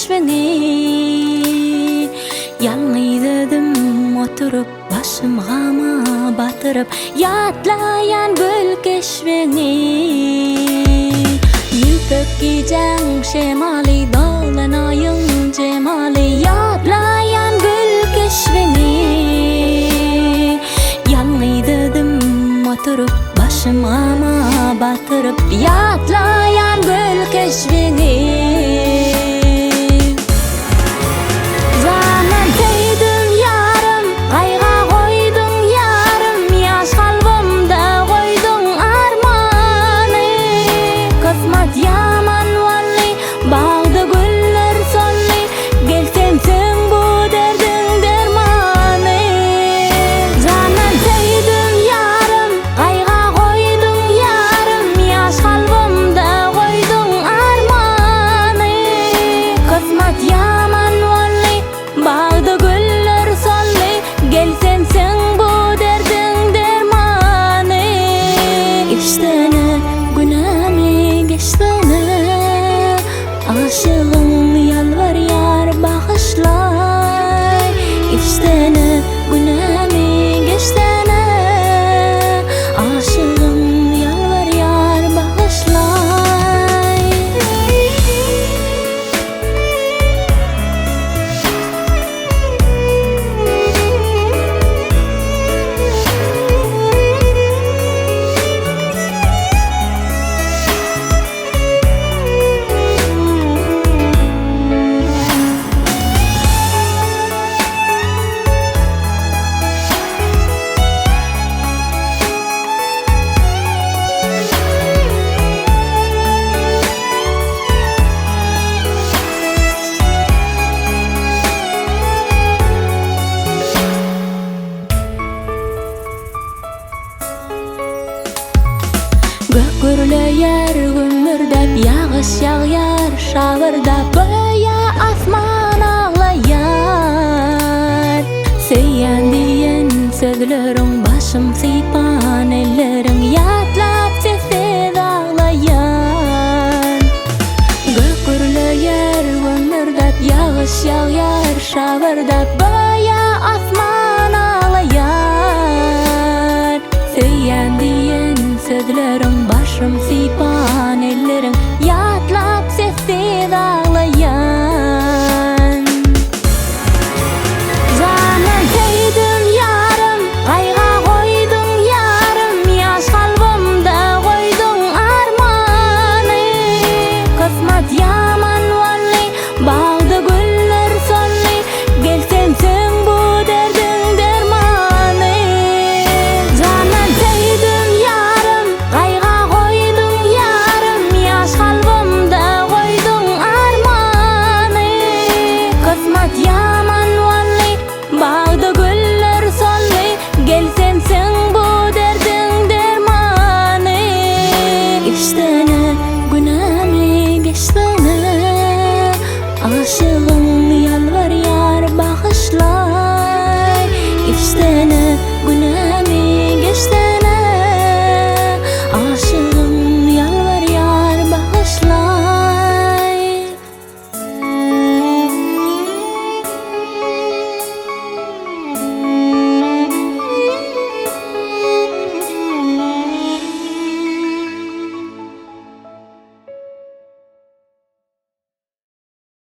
keşfini. Yalnızdım oturup başım gama batırıp yatlayan gül keşfini. Yüpüp giyeceğim şemali dolanayım cemali yatlayan gül keşfini. Yalnızdım oturup başım gama batırıp yatlayan gül keşfini. Aşığım yalvar yar bağışlay. İştene günahımı geçtene. Aşığım yalvar yar bağışlay. Gürleyer gümmürdep yağış yağyar şavırda boya asman ağlayar. Seyyan diyen sözlerin başım sıypan ellerin yatlap sessiz ağlayan. Gürleyer gümmürdep yağış yağyar şavırda boya asman ağlayar. Seyyan diyen sözlerin başım sıypan ellerin yatlap sessiz ağlayan. Zaman teydim yarım, ayga koydum yarım, yaş kalbimde koydum armanı. Kısmet yaman valli, bağda güller solli, gelsen sen bu derdin dermanı. Zaman teydim yarım, ayga koydum yarım, yaş kalbimde koydum armanı. Kısmet yaman valli, bağda güller solli, gelsen sen bu derdin dermanı. İştene günahımı geçtene. Aşığım